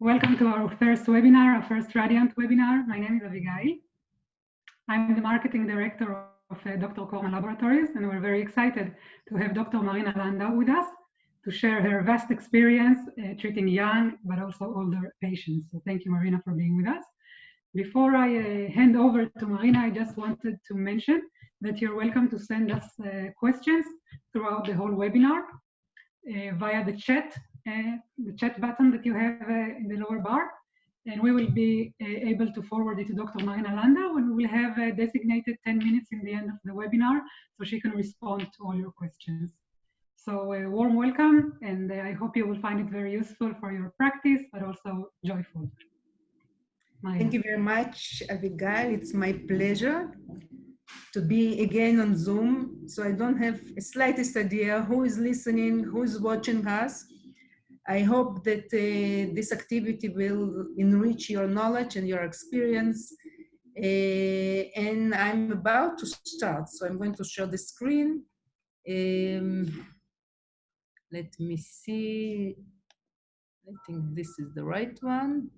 Welcome to our first webinar, our first RadiaNt webinar. My name is Abigail. I'm the marketing director of Dr. Corman Laboratories, and we're very excited to have Dr. Marina Landau with us to share her vast experience treating young but also older patients. So thank you, Marina, for being with us. Before I hand over to Marina, I just wanted to mention that you're welcome to send us questions throughout the whole webinar via the chat button that you have in the lower bar, and we will be able to forward it to Dr. Marina Landau, and we will have designated 10 minutes in the end of the webinar so she can respond to all your questions. So a warm welcome, and I hope you will find it very useful for your practice, but also joyful. Marina. Thank you very much, Abigail. It's my pleasure to be again on Zoom. So I don't have a slightest idea who is listening, who is watching us. I hope that this activity will enrich your knowledge and your experience. And I'm about to start. So I'm going to share the screen. Let me see. I think this is the right one.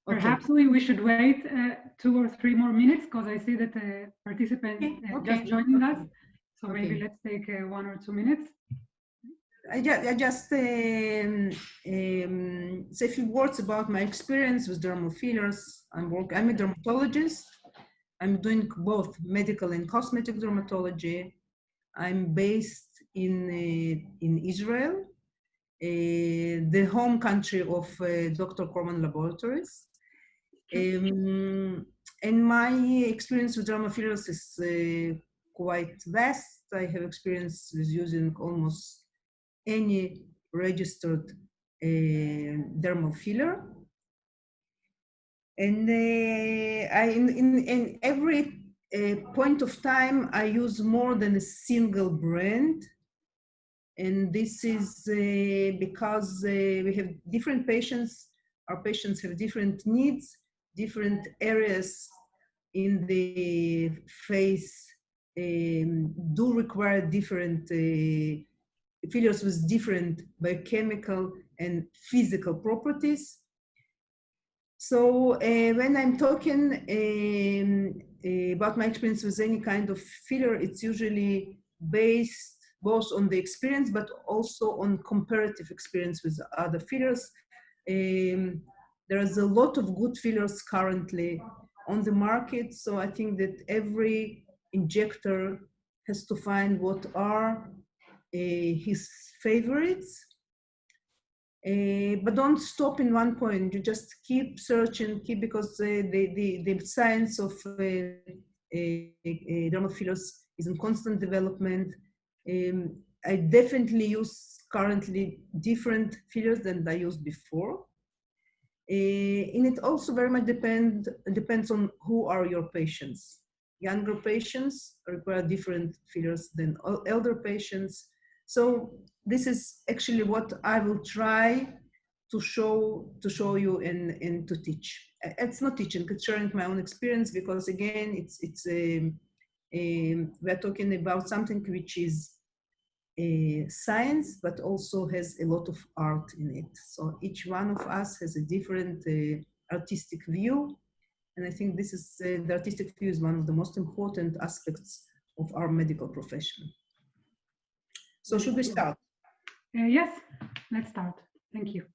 Okay. Perhaps we should wait 2 or 3 more minutes because I see that the participant just joining us. So maybe let's take 1 or 2 minutes. I just say a few words about my experience with dermal fillers. I'm a dermatologist. I'm doing both medical and cosmetic dermatology. I'm based in Israel, the home country of Dr. Corman Laboratories. And my experience with dermal fillers is quite vast. I have experience with using almost any registered dermal filler. And in every point of time, I use more than a single brand. And this is because we have different patients. Our patients have different needs, different areas in the face do require different fillers with different biochemical and physical properties. So when I'm talking about my experience with any kind of filler, it's usually based both on the experience, but also on comparative experience with other fillers. There is a lot of good fillers currently on the market. So I think that every injector has to find what are his favorites. But don't stop in one point. You just keep searching, because the science of dermal fillers is in constant development. I definitely use currently different fillers than I used before. And it also very much depends on who are your patients. Younger patients require different fillers than elder patients. So this is actually what I will try to show you and to teach. It's not teaching, it's sharing my own experience, because again, we're talking about something which is science, but also has a lot of art in it. So each one of us has a different artistic view. And I think this is, the artistic view is one of the most important aspects of our medical profession. So should we start? Yes, let's start. Thank you.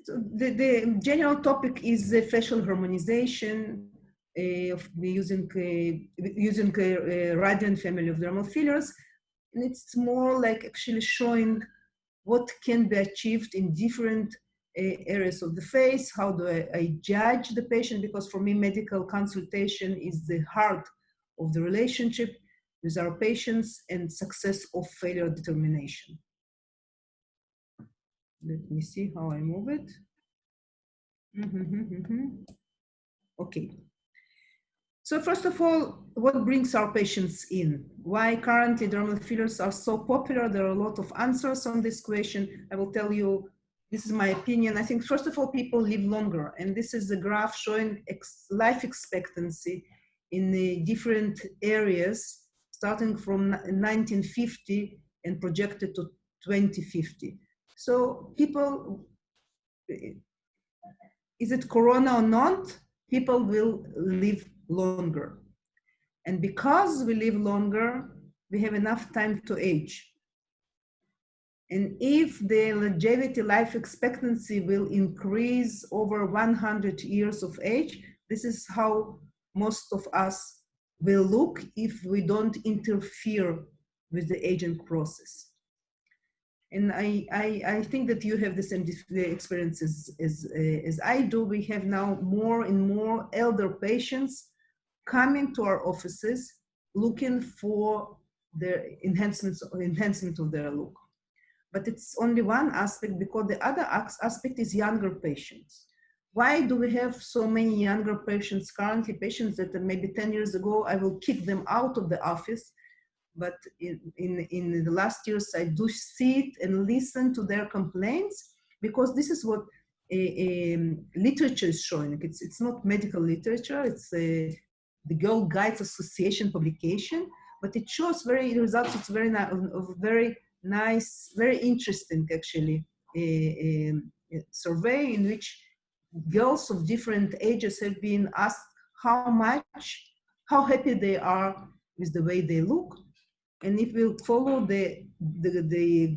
So the general topic is the facial harmonization of using RadiaNt family of dermal fillers. And it's more like actually showing what can be achieved in different areas of the face. How do I judge the patient? Because for me, medical consultation is the heart of the relationship with our patients and success of failure determination. Let me see how I move it. Okay. So first of all, what brings our patients in? Why currently dermal fillers are so popular? There are a lot of answers on this question. I will tell you, this is my opinion. I think first of all, people live longer. And this is a graph showing life expectancy in the different areas, starting from 1950 and projected to 2050. So people, is it Corona or not? People will live longer. And because we live longer, we have enough time to age. And if the longevity life expectancy will increase over 100 years of age, this is how most of us will look if we don't interfere with the aging process. And I think that you have the same experiences as I do. We have now more and more elder patients coming to our offices looking for the enhancement of their look. But it's only one aspect, because the other aspect is younger patients. Why do we have so many younger patients currently? Patients that maybe 10 years ago, I will kick them out of the office. But in the last years, I do sit and listen to their complaints, because this is what literature is showing. It's not medical literature, it's the Girl Guides Association publication, but it shows results. It's very nice, very interesting actually, a survey in which girls of different ages have been asked how happy they are with the way they look. And if we follow the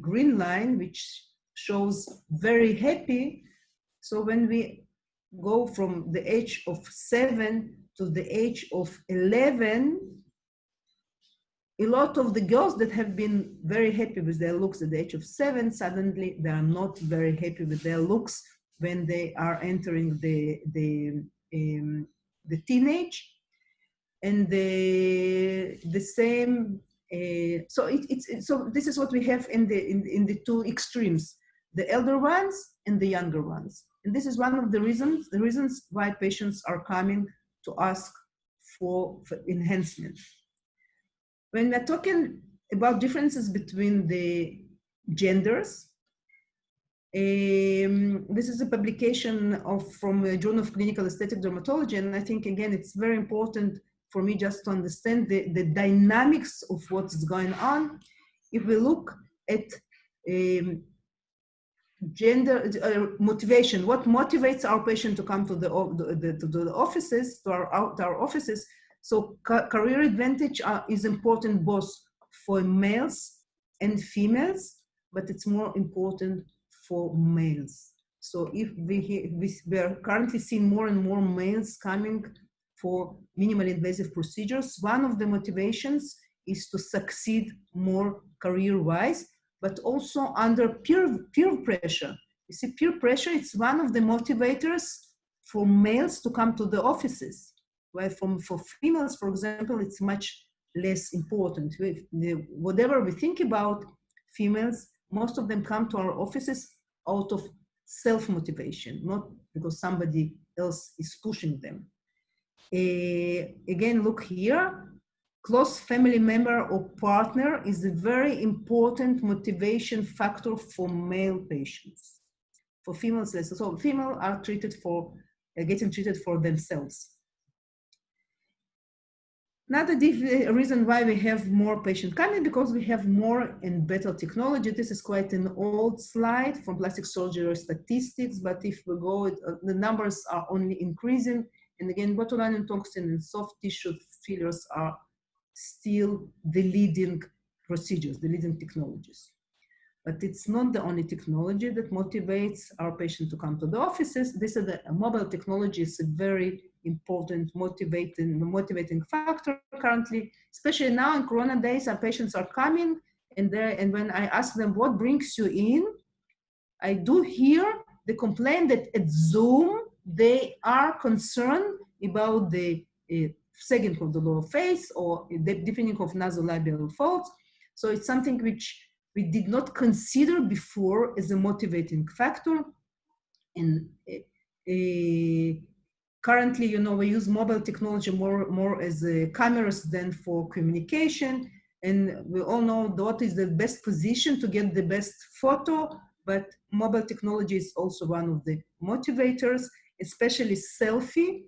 green line, which shows very happy, so when we go from the age of 7 to the age of 11, a lot of the girls that have been very happy with their looks at the age of 7, suddenly they are not very happy with their looks when they are entering the teenage. And the same, so so this is what we have in the two extremes, the elder ones and the younger ones. And this is one of the reasons why patients are coming to ask for enhancement. When we're talking about differences between the genders, this is a publication from a Journal of Clinical Aesthetic Dermatology, and I think, again, it's very important for me just to understand the dynamics of what's going on. If we look at gender motivation, what motivates our patient to come to the offices, to our offices. So career advantage is important both for males and females, but it's more important for males. So if we are currently seeing more and more males coming for minimally invasive procedures, one of the motivations is to succeed more career-wise, but also under peer pressure. You see, peer pressure, it's one of the motivators for males to come to the offices. While for females, for example, it's much less important. Whatever we think about females, most of them come to our offices out of self-motivation, not because somebody else is pushing them. Again, look here. Close family member or partner is a very important motivation factor for male patients. For females, less. So females are getting treated for themselves. Another reason why we have more patients coming, because we have more and better technology. This is quite an old slide from plastic surgery statistics, but if we go, the numbers are only increasing. And again, botulinum toxin and soft tissue fillers are still the leading procedures, the leading technologies. But it's not the only technology that motivates our patient to come to the offices. This is the mobile technology is a very important motivating factor currently, especially now in Corona days. Our patients are coming, and when I ask them what brings you in, I do hear the complaint that at Zoom they are concerned about the sagging of the lower face or the deepening of nasolabial folds. So it's something which we did not consider before as a motivating factor. And currently, you know, we use mobile technology more as cameras than for communication. And we all know what is the best position to get the best photo, but mobile technology is also one of the motivators, especially selfie,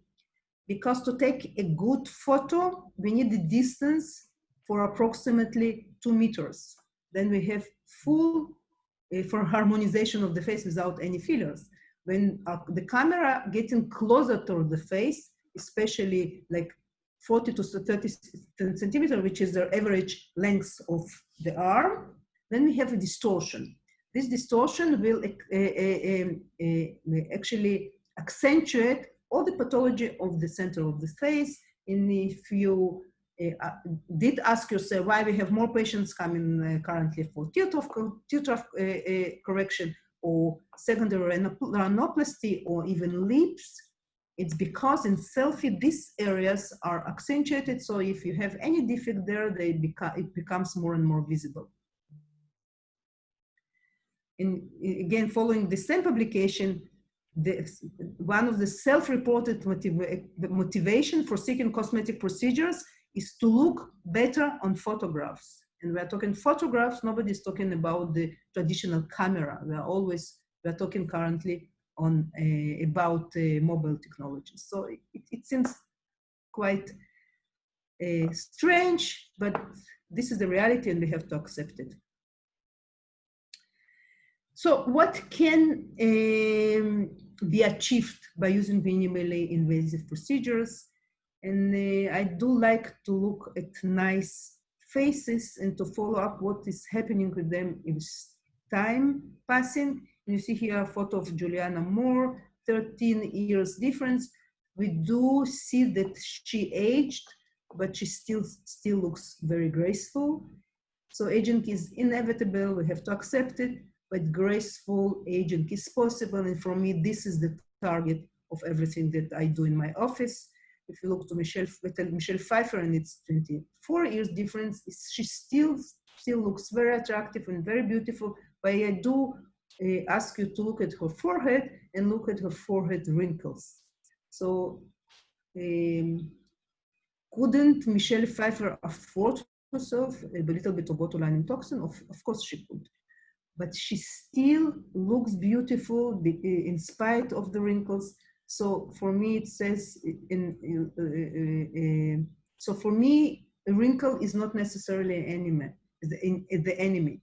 because to take a good photo, we need the distance for approximately 2 meters. Then we have full for harmonization of the face without any fillers. When the camera getting closer to the face, especially like 40 to 30 centimeters, which is the average length of the arm, then we have a distortion. This distortion will actually accentuate all the pathology of the center of the face. And if you did ask yourself why we have more patients coming currently for teardrop correction or secondary rhinoplasty or even lips, it's because in selfie these areas are accentuated. So if you have any defect there, it becomes more and more visible. And again, following the same publication, one of the self-reported motivation for seeking cosmetic procedures is to look better on photographs. And we're talking photographs, nobody's talking about the traditional camera. We're talking currently on about mobile technologies. So it seems quite strange, but this is the reality and we have to accept it. So what can be achieved by using minimally invasive procedures? And I do like to look at nice faces and to follow up what is happening with them in time passing. And you see here a photo of Juliana Moore, 13 years difference. We do see that she aged, but she still looks very graceful. So aging is inevitable, we have to accept it, but graceful aging is possible. And for me, this is the target of everything that I do in my office. If you look to Michelle Pfeiffer, and it's 24 years difference, she still looks very attractive and very beautiful, but I do ask you to look at her forehead and look at her forehead wrinkles. So couldn't Michelle Pfeiffer afford herself a little bit of botulinum toxin? Of course she could. But she still looks beautiful in spite of the wrinkles. So for me, it says, so for me, a wrinkle is not necessarily an enemy, the enemy.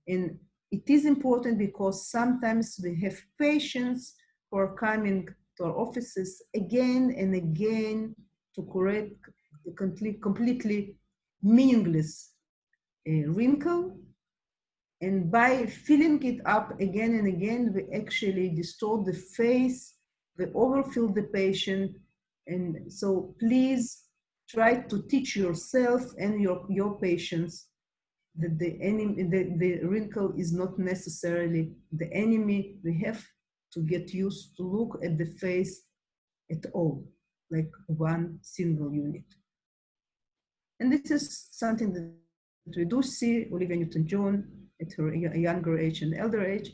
And it is important because sometimes we have patients who are coming to our offices again and again to correct a completely meaningless wrinkle. And by filling it up again and again, we actually distort the face, we overfill the patient. And so please try to teach yourself and your patients that the wrinkle is not necessarily the enemy. We have to get used to look at the face at all, like one single unit. And this is something that we do see Olivia Newton-John at her younger age and elder age.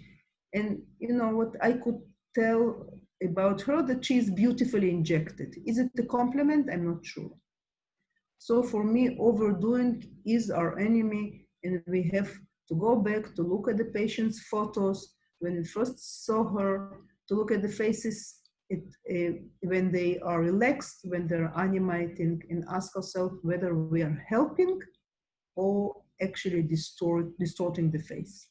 And you know what I could tell about her, that she is beautifully injected. Is it a compliment? I'm not sure. So for me, overdoing is our enemy, and we have to go back to look at the patient's photos when we first saw her, to look at the faces when they are relaxed, when they're animating, and ask ourselves whether we are helping or actually distorting the face.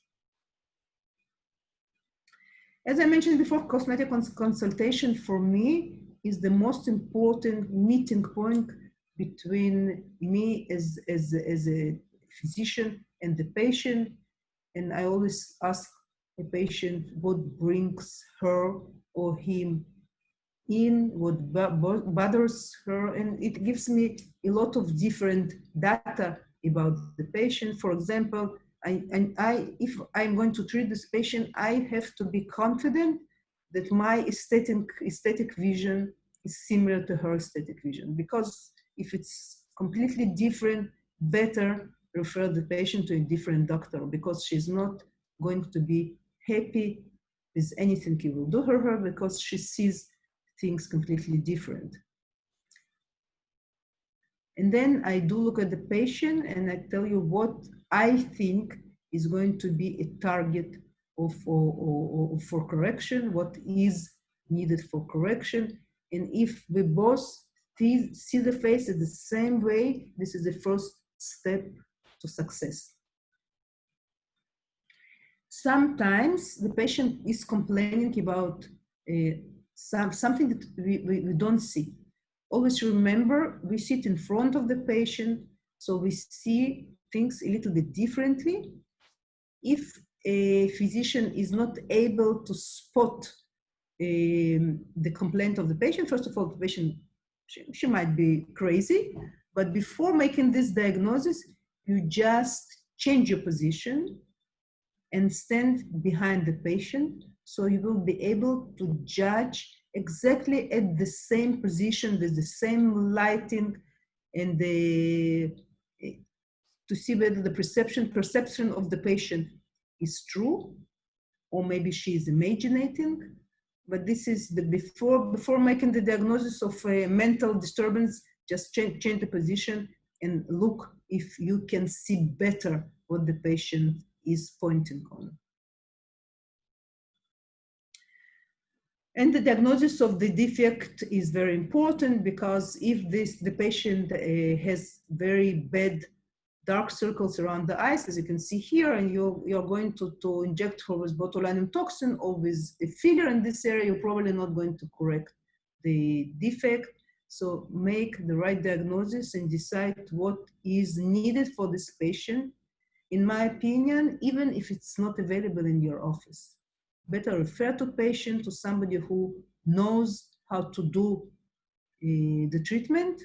As I mentioned before, cosmetic consultation for me is the most important meeting point between me as a physician and the patient. And I always ask a patient what brings her or him in, what bothers her, and it gives me a lot of different data about the patient. For example, if I'm going to treat this patient, I have to be confident that my aesthetic vision is similar to her aesthetic vision. Because if it's completely different, better refer the patient to a different doctor, because she's not going to be happy with anything you will do her because she sees things completely different. And then I do look at the patient and I tell you what I think is going to be a target for correction, what is needed for correction. And if we both see the face in the same way, this is the first step to success. sometimes the patient is complaining about something that we don't see. Always remember, we sit in front of the patient, so we see things a little bit differently. If a physician is not able to spot the complaint of the patient, first of all, the patient, she might be crazy, but before making this diagnosis, you just change your position and stand behind the patient, so you will be able to judge exactly at the same position with the same lighting and to see whether the perception of the patient is true, or maybe she is imagining. But this is the before making the diagnosis of a mental disturbance, just change the position and look if you can see better what the patient is pointing on. And the diagnosis of the defect is very important, because if the patient has very bad dark circles around the eyes, as you can see here, and you're going to inject her with botulinum toxin or with a filler in this area, you're probably not going to correct the defect. So make the right diagnosis and decide what is needed for this patient. In my opinion, even if it's not available in your office, better refer to patient to somebody who knows how to do the treatment,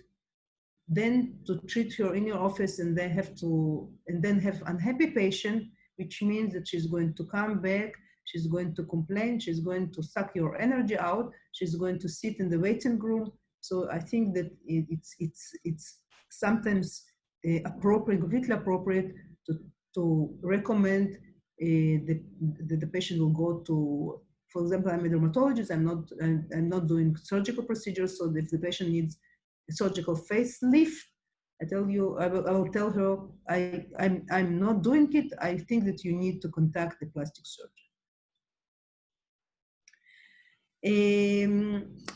than to treat her in your office and then have unhappy patient, which means that she's going to come back, she's going to complain, she's going to suck your energy out, she's going to sit in the waiting room. So I think that it's sometimes appropriate, completely appropriate to recommend the patient will go to, for example, I'm a dermatologist, I'm not doing surgical procedures, so if the patient needs a surgical facelift, I will tell her, I'm not doing it, I think that you need to contact the plastic surgeon.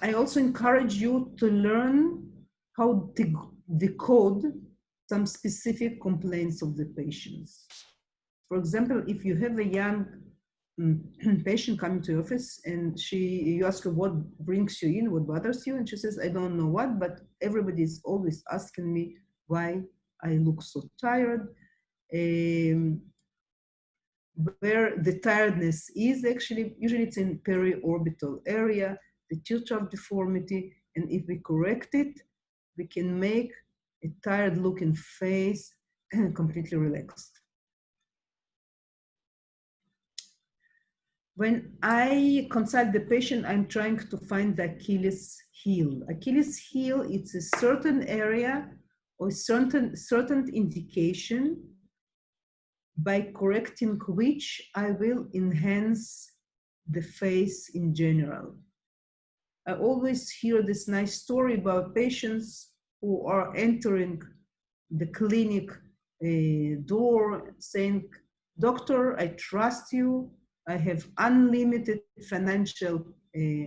I also encourage you to learn how to decode some specific complaints of the patients. For example, if you have a young patient coming to your office and you ask her what brings you in, what bothers you, and she says, I don't know what, but everybody is always asking me why I look so tired. Where the tiredness is actually, usually it's in periorbital area, the teardrop deformity, and if we correct it, we can make a tired looking face completely relaxed. When I consult the patient, I'm trying to find the Achilles heel. Achilles heel, it's a certain area or certain indication by correcting which I will enhance the face in general. I always hear this nice story about patients who are entering the clinic door saying, doctor, I trust you. I have unlimited financial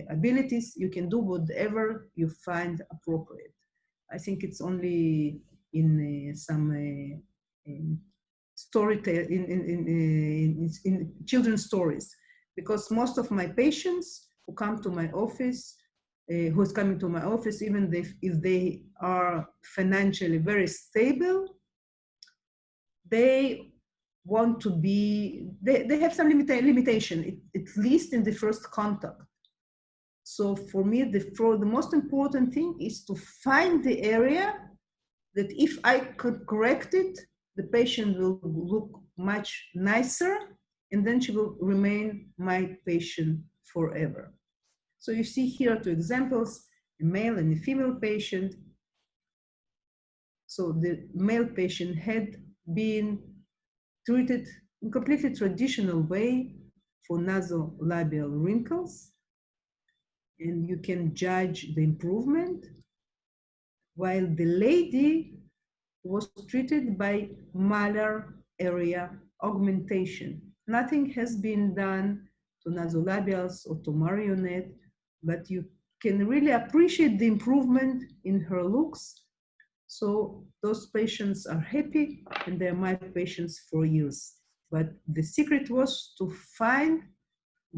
abilities. You can do whatever you find appropriate. I think it's only in some in children's stories, because most of my patients who come to my office, who's coming to my office, even if they are financially very stable, they want to be, they have some limitation, at least in the first contact. So for me, the most important thing is to find the area that if I could correct it, the patient will look much nicer, and then she will remain my patient forever. So you see here two examples, a male and a female patient. So the male patient had been treated in completely traditional way for nasolabial wrinkles, and you can judge the improvement, while the lady was treated by malar area augmentation. Nothing has been done to nasolabials or to marionette, but you can really appreciate the improvement in her looks. So those patients are happy, and they're my patients for years. But the secret was to find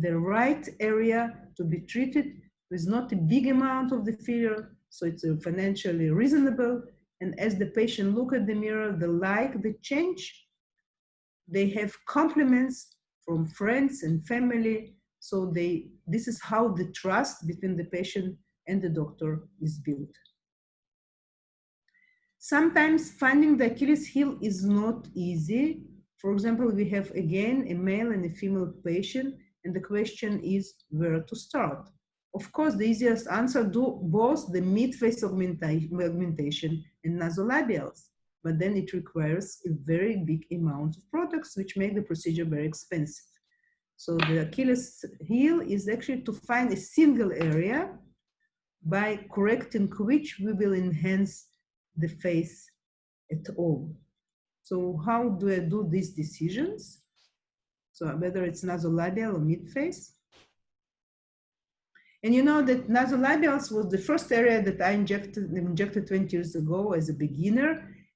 the right area to be treated with not a big amount of the filler, so it's financially reasonable. And as the patient look at the mirror, they like the change. They have compliments from friends and family. So this is how the trust between the patient and the doctor is built. Sometimes finding the Achilles heel is not easy. For example, we have again a male and a female patient, and the question is where to start. Of course, the easiest answer do both the mid-face augmentation and nasolabials, but then it requires a very big amount of products, which make the procedure very expensive. So the Achilles heel is actually to find a single area by correcting which we will enhance the face at all. So how do I do these decisions? So whether it's nasolabial or mid-face. And you know that nasolabials was the first area that I injected 20 years ago as a beginner.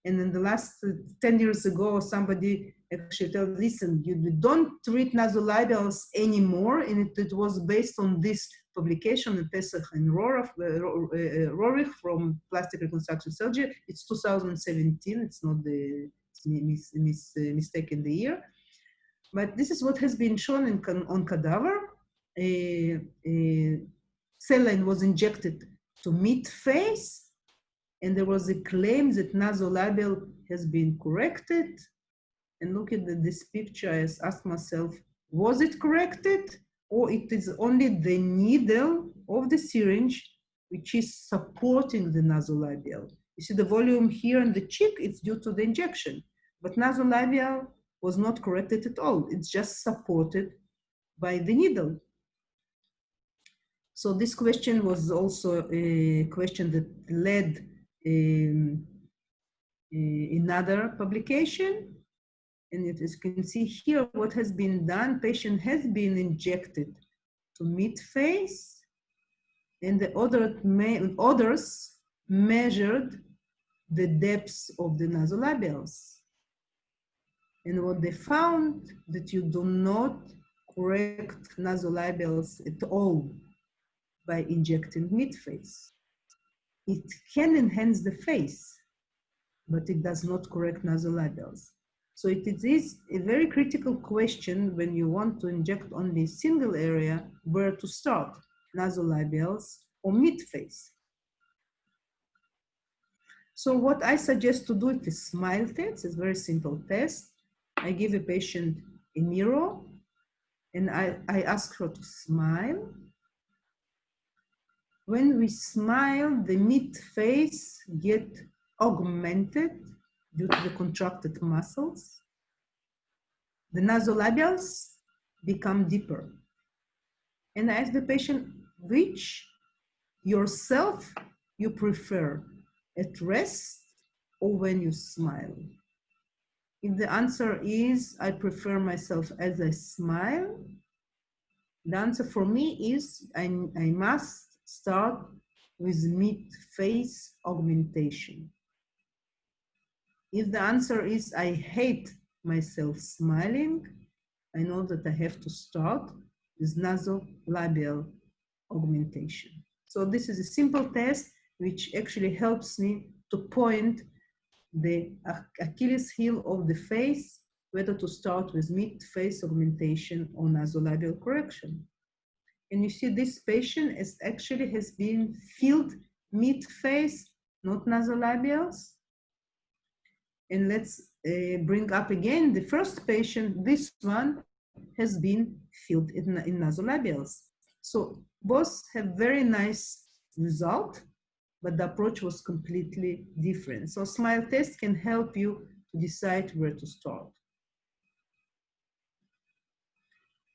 And in the last 10 years ago, somebody actually told, listen, you don't treat nasolabials anymore. And it was based on this publication, Pesach and Rorich from Plastic Reconstruction Surgery. It's 2017, it's not the mistake in the year. But this is what has been shown on cadaver. Saline was injected to mid-face, and there was a claim that nasolabial has been corrected. And look at this picture, I asked myself, was it corrected? Or it is only the needle of the syringe which is supporting the nasolabial? You see the volume here in the cheek, it's due to the injection. But nasolabial was not corrected at all. It's just supported by the needle. So this question was also a question that led another publication. And as you can see here, what has been done, patient has been injected to mid-face, and the others measured the depths of the nasolabials. And what they found, that you do not correct nasolabials at all by injecting mid-face. It can enhance the face, but it does not correct nasolabials. So it is a very critical question when you want to inject only a single area, where to start, nasolabials or mid-face. So what I suggest to do is a smile test. It's a very simple test. I give a patient a mirror and I ask her to smile. When we smile, the mid-face get augmented due to the contracted muscles. The nasolabials become deeper. And I ask the patient, which yourself you prefer, at rest or when you smile? If the answer is, I prefer myself as I smile, the answer for me is, I must start with mid-face augmentation. If the answer is, I hate myself smiling, I know that I have to start with nasolabial augmentation. So this is a simple test which actually helps me to point the Achilles heel of the face, whether to start with mid-face augmentation or nasolabial correction. And you see this patient actually has been filled mid-face, not nasolabials. And let's bring up again the first patient. This one has been filled in nasolabials. So both have very nice result, but the approach was completely different. So smile test can help you to decide where to start.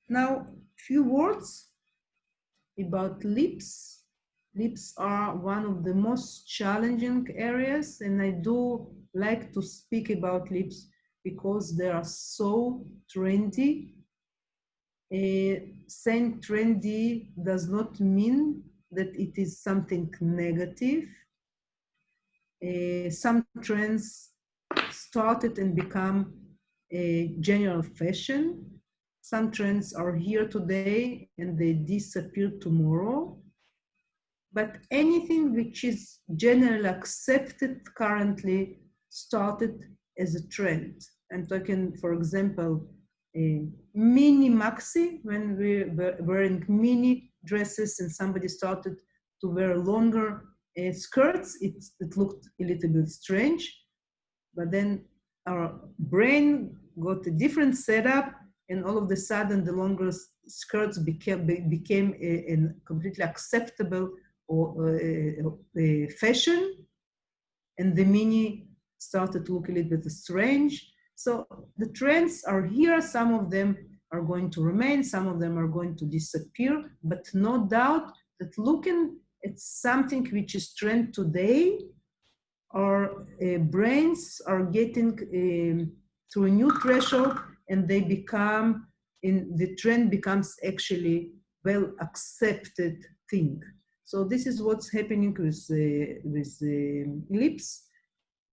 Now, few words about lips. Lips are one of the most challenging areas, and I do like to speak about lips because they are so trendy. Saying trendy does not mean that it is something negative. Some trends started and become general fashion. Some trends are here today and they disappear tomorrow. But anything which is generally accepted currently started as a trend. I'm talking, for example, mini maxi, when we were wearing mini dresses and somebody started to wear longer skirts, it looked a little bit strange. But then our brain got a different setup, and all of a sudden the longer skirts became a completely acceptable fashion, and the mini started to look a little bit strange. So the trends are here. Some of them are going to remain, some of them are going to disappear, but no doubt that looking at something which is trend today, our brains are getting to a new threshold, and they become, the trend becomes actually well accepted thing. So this is what's happening with lips.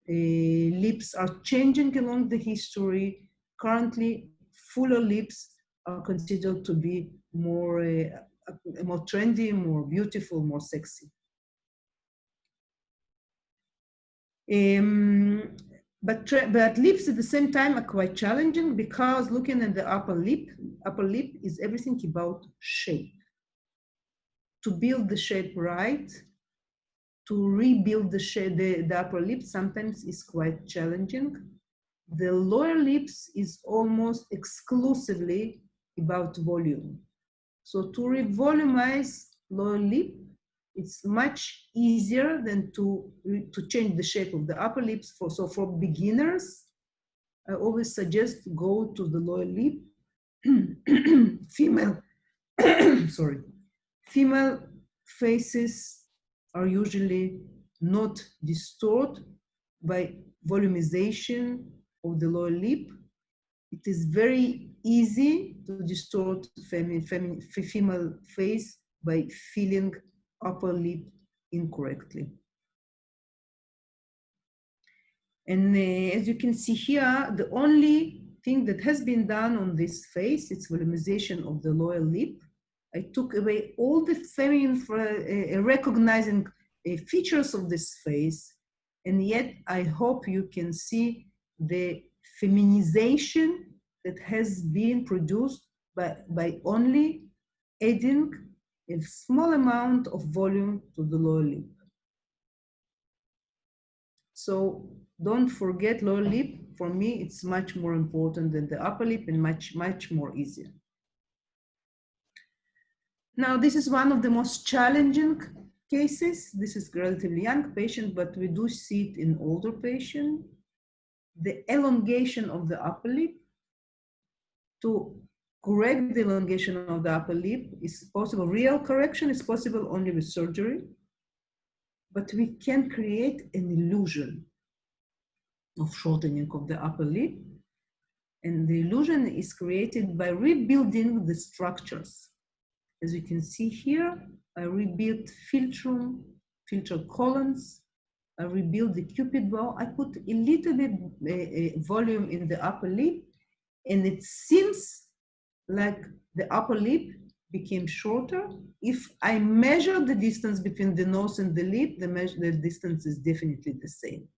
Lips are changing along the history. Currently, fuller lips are considered to be more trendy, more beautiful, more sexy. But lips at the same time are quite challenging, because looking at the upper lip is everything about shape. To build the shape right, to rebuild the shape, the upper lip sometimes is quite challenging. The lower lips is almost exclusively about volume. So to revolumize lower lip, it's much easier than to change the shape of the upper lips. So for beginners, I always suggest go to the lower lip. Female, sorry, female faces are usually not distorted by volumization of the lower lip. It is very easy to distort female face by filling upper lip incorrectly. And as you can see here, the only thing that has been done on this face, it's volumization of the lower lip. I took away all the feminine recognizing features of this face, and yet I hope you can see the feminization that has been produced by only adding a small amount of volume to the lower lip. So don't forget, lower lip, for me, it's much more important than the upper lip, and much, much more easier. Now, this is one of the most challenging cases. This is a relatively young patient, but we do see it in older patients. The elongation of the upper lip. To correct the elongation of the upper lip is possible. Real correction is possible only with surgery, but we can create an illusion of shortening of the upper lip. And the illusion is created by rebuilding the structures. As you can see here, I rebuilt philtrum, filter colons, I rebuilt the cupid bow. I put a little bit volume in the upper lip, and it seems like the upper lip became shorter. If I measure the distance between the nose and the lip, the distance is definitely the same.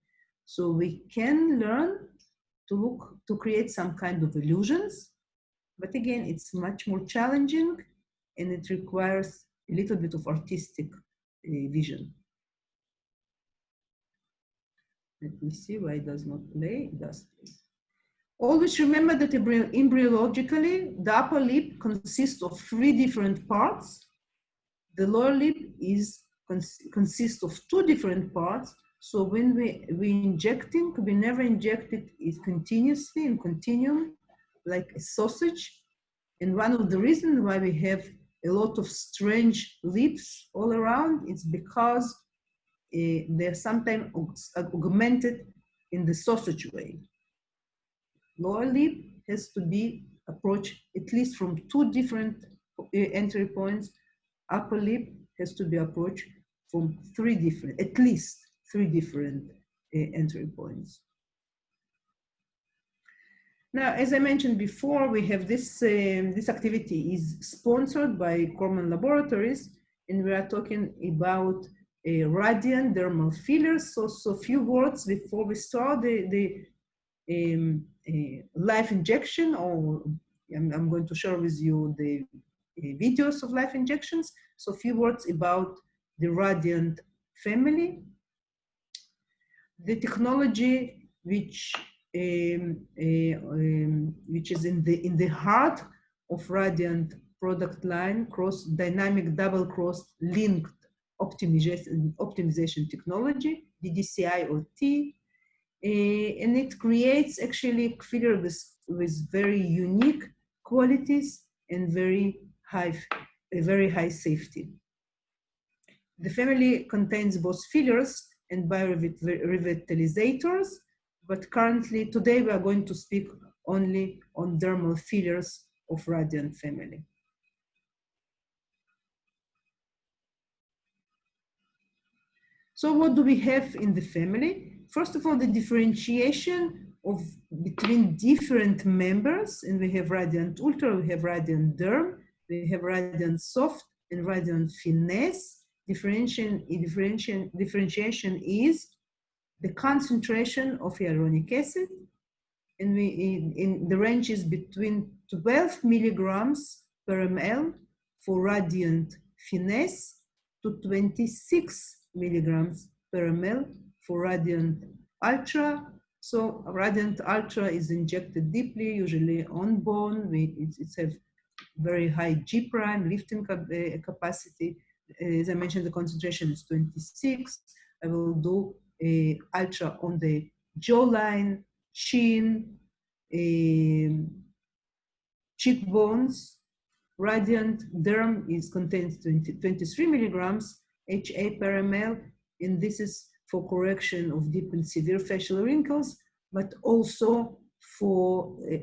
So we can learn to create some kind of illusions, but again, it's much more challenging, and it requires a little bit of artistic vision. Let me see why it does not play. It does play. Always remember that embryologically, the upper lip consists of 3 different parts. The lower lip consists of 2 different parts. So when we injecting, we never inject it continuously in continuum, like a sausage. And one of the reasons why we have a lot of strange lips all around is because they're sometimes augmented in the sausage way. Lower lip has to be approached at least from 2 different entry points. Upper lip has to be approached from at least 3 different entry points. Now, as I mentioned before, we have this activity is sponsored by Corman Laboratories, and we are talking about RadiaNt dermal fillers. So a few words before we start the live injection, or I'm going to share with you the videos of live injections. So a few words about the RadiaNt family. The technology which is in the heart of RadiaNt product line, dynamic double cross linked optimization technology, DDCI or T, and it creates actually filler with very unique qualities and very high safety. The family contains both fillers and biorevitalizators, but currently, today we are going to speak only on dermal fillers of RadiaNt family. So what do we have in the family? First of all, the differentiation between different members, and we have RadiaNt Ultra, we have RadiaNt Derm, we have RadiaNt Soft, and RadiaNt Finesse. Differentiation is the concentration of hyaluronic acid, and in the range is between 12 milligrams per ml for RadiaNt Finesse to 26 milligrams per ml for RadiaNt Ultra. So RadiaNt Ultra is injected deeply, usually on bone. It has very high G prime lifting capacity. As I mentioned, the concentration is 26. I will do Ultra on the jawline, chin, cheekbones. RadiaNt Derm contains 23 milligrams HA per ml, and this is for correction of deep and severe facial wrinkles, but also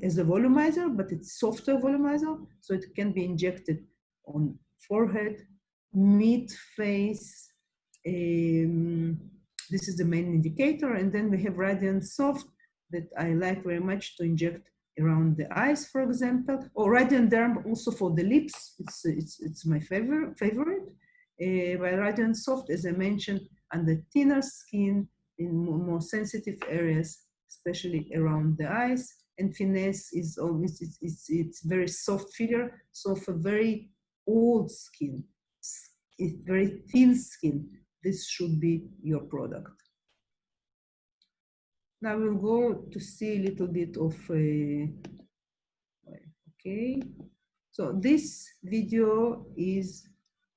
as a volumizer, but it's softer volumizer, so it can be injected on forehead, mid-face. This is the main indicator, and then we have RadiaNt Soft that I like very much to inject around the eyes, for example, or RadiaNt Derm also for the lips. It's my favorite. While RadiaNt Soft, as I mentioned, on the thinner skin in more sensitive areas, especially around the eyes. And Finesse is always it's very soft filler, so for very old skin, very thin skin, this should be your product. Now we'll go to see a little bit of okay. So this video is,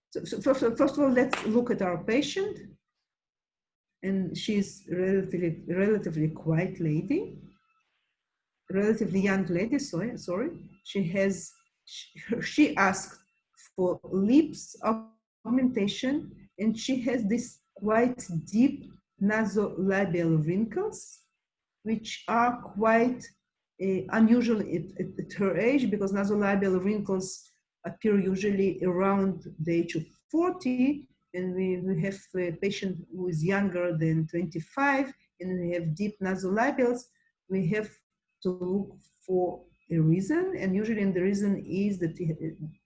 so first of all, let's look at our patient. And she's relatively quiet lady, relatively young lady, sorry. She asked for lips augmentation, and she has this quite deep nasolabial wrinkles, which are quite unusual at her age, because nasolabial wrinkles appear usually around the age of 40, and we have a patient who is younger than 25, and we have deep nasolabials. We have to look for a reason, and usually the reason is that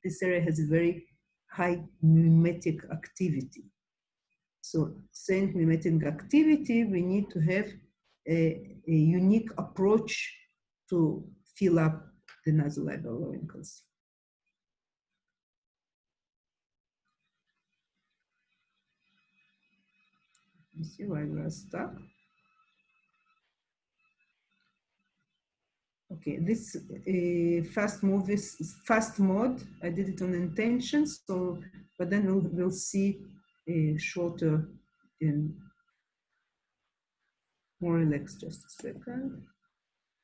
this area has a very high mimetic activity. So saying mimetic activity, we need to have a unique approach to fill up the nasolabial wrinkles. You see why we are stuck. Okay, this fast mode. I did it on intention, so but then we'll see shorter and more relaxed. Just a second.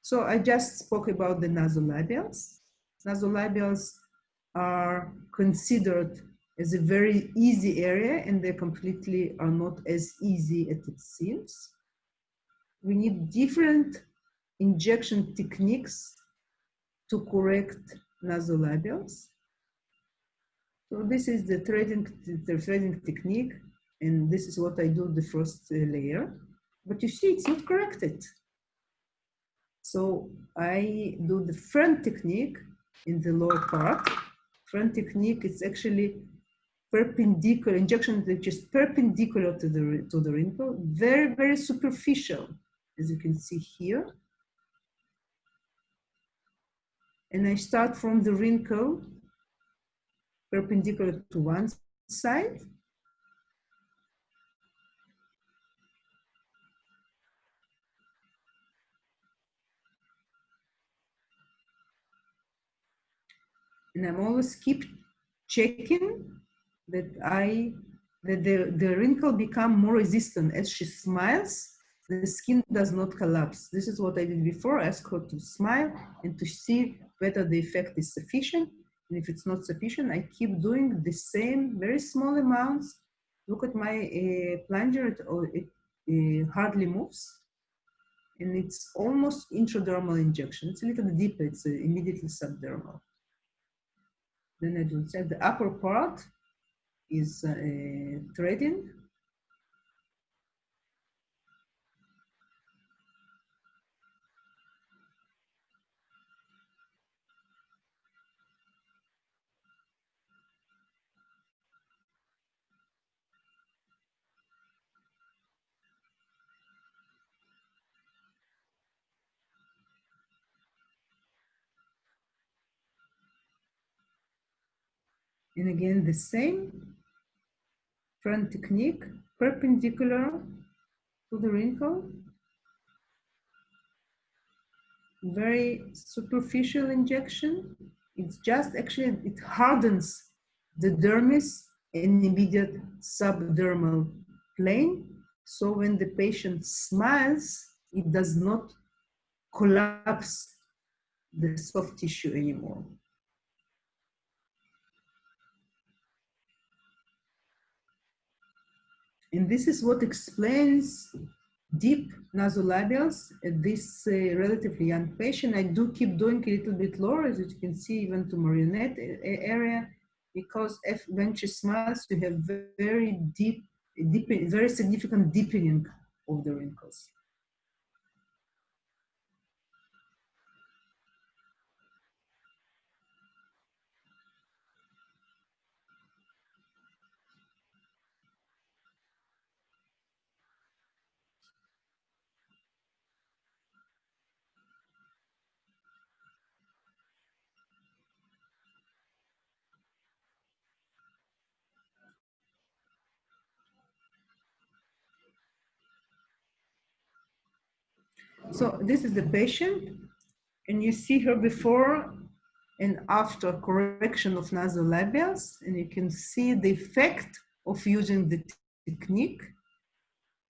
So I just spoke about the nasolabials. Nasolabials are considered as a very easy area, and they completely are not as easy as it seems. We need different injection techniques to correct nasolabials. So this is the threading technique, and this is what I do the first layer. But you see, it's not corrected. So I do the front technique in the lower part. Front technique is actually perpendicular injection, which is perpendicular to the wrinkle, very, very superficial, as you can see here. And I start from the wrinkle perpendicular to one side. And I'm always keep checking that the wrinkle become more resistant. As she smiles, the skin does not collapse. This is what I did before. I asked her to smile and to see whether the effect is sufficient. And if it's not sufficient, I keep doing the same very small amounts. Look at my plunger, it hardly moves. And it's almost intradermal injection. It's a little bit deeper, it's immediately subdermal. Then I do check the upper part is threading. And again, the same front technique, perpendicular to the wrinkle. Very superficial injection. It's just actually, it hardens the dermis and immediate subdermal plane. So when the patient smiles, it does not collapse the soft tissue anymore. And this is what explains deep nasolabials at this relatively young patient. I do keep doing a little bit lower, as you can see, even to marionette area, because when she smiles, you have very very significant deepening of the wrinkles. So this is the patient, and you see her before and after correction of nasolabials, and you can see the effect of using the technique.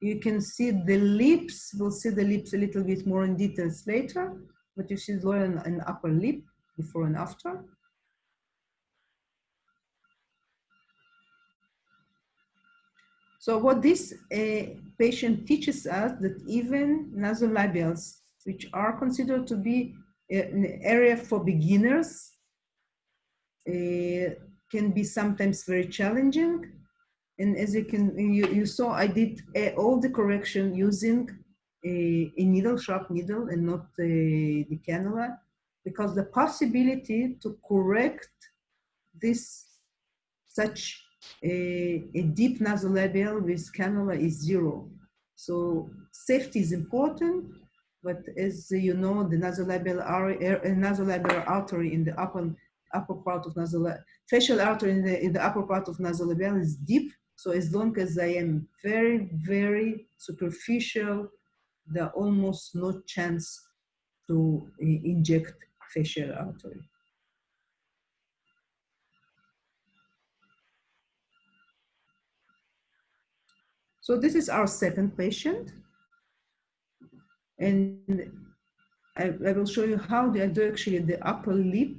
You can see the lips, we'll see the lips a little bit more in details later, but you see lower and upper lip before and after. So what this patient teaches us that even nasolabials, which are considered to be an area for beginners, can be sometimes very challenging. And as you saw, I did all the correction using a needle, sharp needle, and not the cannula, because the possibility to correct this such a deep nasolabial with cannula is zero. So safety is important, but as you know, the nasolabial artery in the upper part of facial artery in the upper part of nasolabial is deep. So as long as I am very, very superficial, there almost no chance to inject facial artery. So this is our second patient. And I will show you how I do actually the upper lip.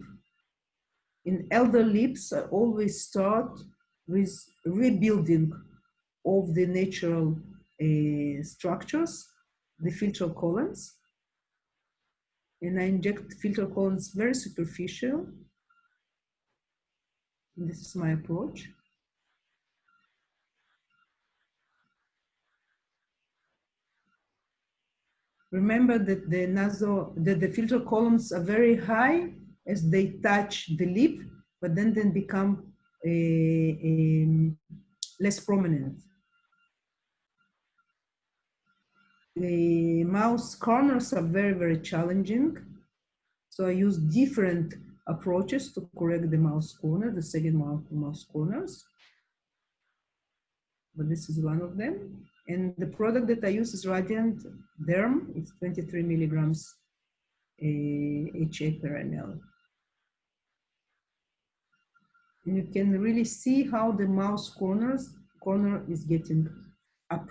In elder lips, I always start with rebuilding of the natural structures, the filter colons. And I inject filter colons very superficial. And this is my approach. Remember that the filter columns are very high as they touch the lip, but then they become less prominent. The mouse corners are very, very challenging. So I use different approaches to correct the mouse corner, the second mouse corners. But this is one of them. And the product that I use is RadiaNt Derm. It's 23 milligrams HA per ml. And you can really see how the mouse corner is getting up.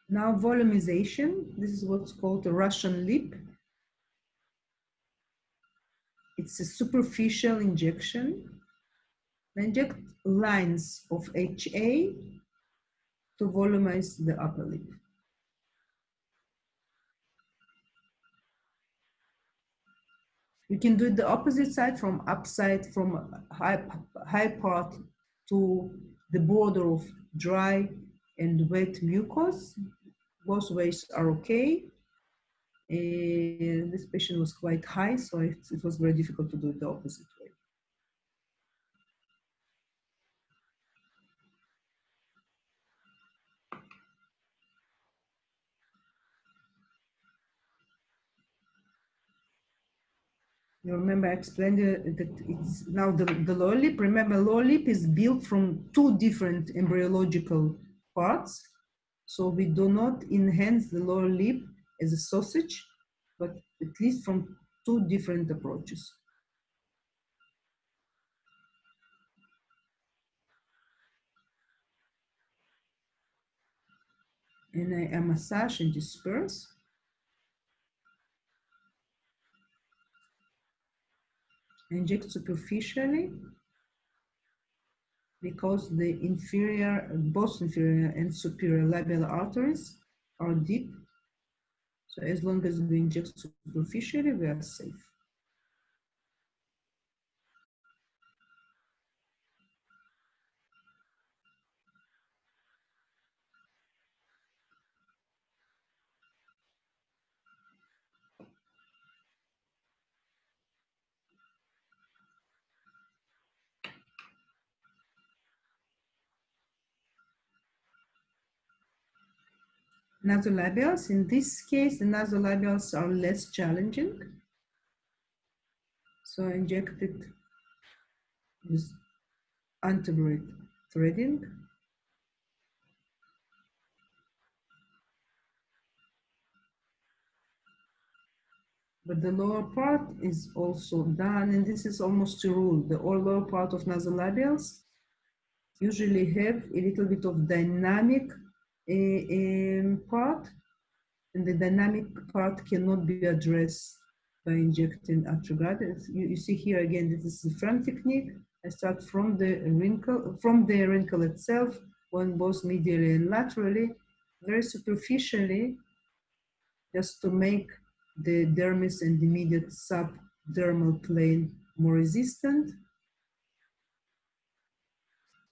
Now volumization. This is what's called a Russian lip. It's a superficial injection. I inject lines of HA to volumize the upper lip. You can do the opposite side from upside, from high part to the border of dry and wet mucus. Both ways are okay. This patient was quite high, so it was very difficult to do it the opposite way. You remember I explained that it's now the lower lip. Remember, lower lip is built from two different embryological parts. So we do not enhance the lower lip as a sausage, but at least from two different approaches. And I massage and disperse. Inject superficially because the both inferior and superior labial arteries are deep. So as long as we inject superficially, we are safe. Nasolabials. In this case, the nasolabials are less challenging. So I inject it with antegrade threading. But the lower part is also done, and this is almost a rule. The lower part of nasolabials usually have a little bit of dynamic part, and the dynamic part cannot be addressed by injecting antegrade. You see here again, this is the front technique. I start from the wrinkle itself, going both medially and laterally, very superficially, just to make the dermis and immediate subdermal plane more resistant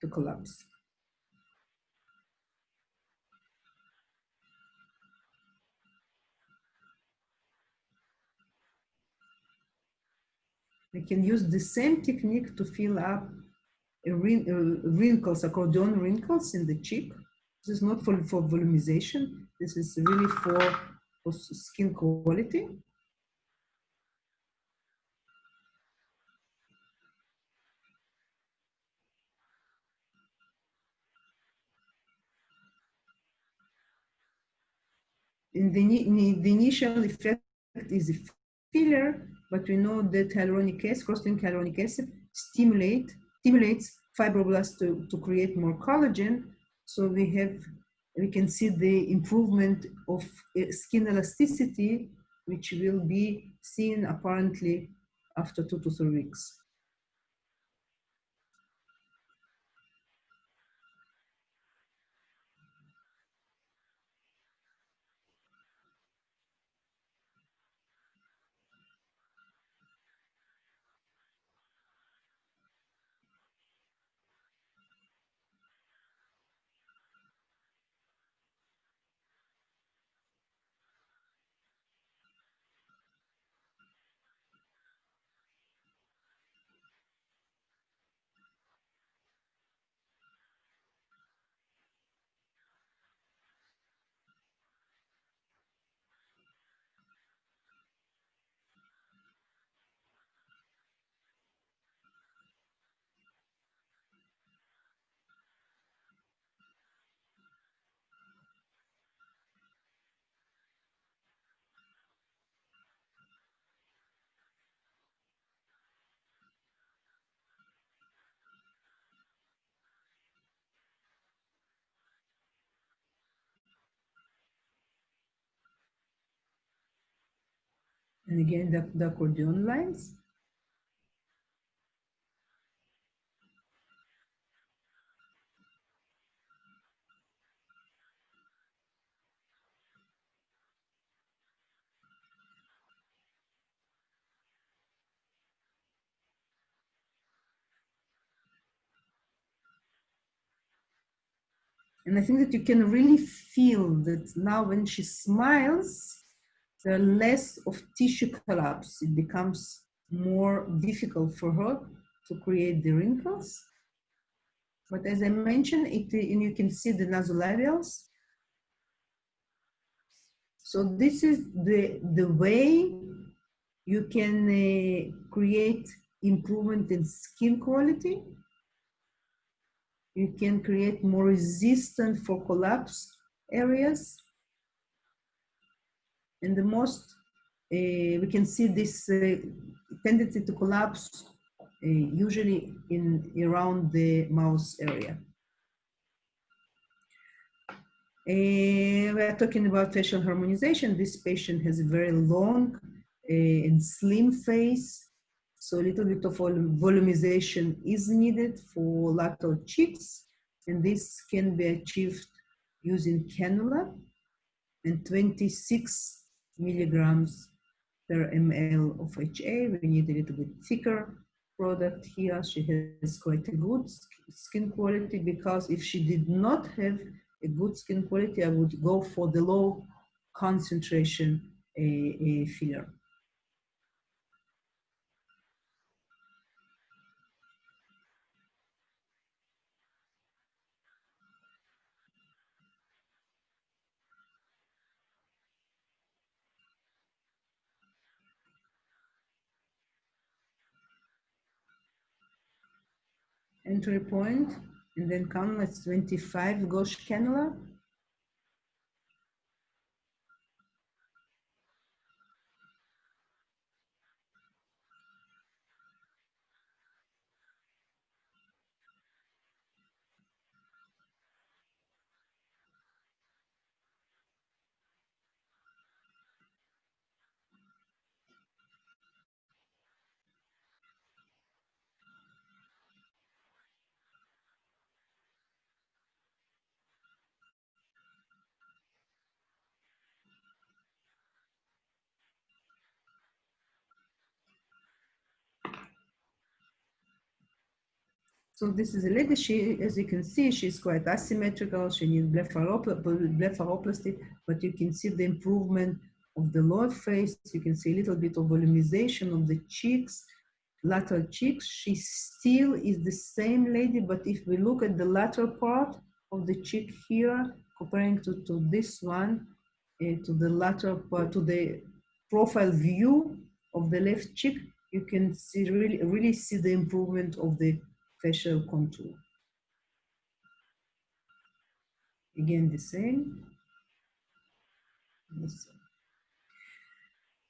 to collapse. We can use the same technique to fill up wrinkles, accordion wrinkles in the cheek. This is not for volumization. This is really for skin quality. In the initial effect is a filler, but we know that hyaluronic acid, cross-linked hyaluronic acid, stimulates fibroblasts to create more collagen. So we can see the improvement of skin elasticity, which will be seen apparently after 2 to 3 weeks. And again, the accordion lines. And I think that you can really feel that now when she smiles, there are less of tissue collapse. It becomes more difficult for her to create the wrinkles. But as I mentioned, and you can see the nasolabials. So this is the way you can create improvement in skin quality. You can create more resistant for collapse areas. And the most, we can see this tendency to collapse usually around the mouth area. We are talking about facial harmonization. This patient has a very long and slim face, so a little bit of volumization is needed for lateral cheeks, and this can be achieved using cannula and 26 milligrams per ml of HA. We need a little bit thicker product here. She has quite a good skin quality, because if she did not have a good skin quality, I would go for the low concentration filler. Entry point, and then come at 25 gauge cannula. So this is a lady, she, as you can see, she's quite asymmetrical. She needs blepharoplasty, but you can see the improvement of the lower face. You can see a little bit of volumization of the cheeks, lateral cheeks. She still is the same lady, but if we look at the lateral part of the cheek here, comparing to this one, to the lateral part, to the profile view of the left cheek, you can see really see the improvement of the facial contour. Again, the same.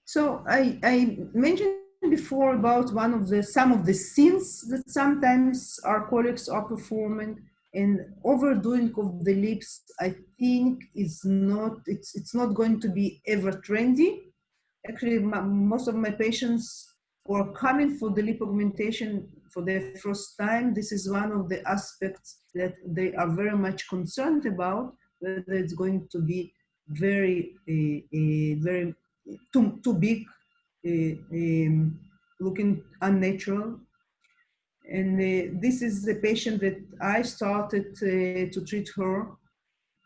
So I mentioned before about some of the sins that sometimes our colleagues are performing, and overdoing of the lips, I think it's not going to be ever trendy. Actually, most of my patients who are coming for the lip augmentation for their first time, this is one of the aspects that they are very much concerned about, whether it's going to be very too big, looking unnatural. And this is the patient that I started to treat her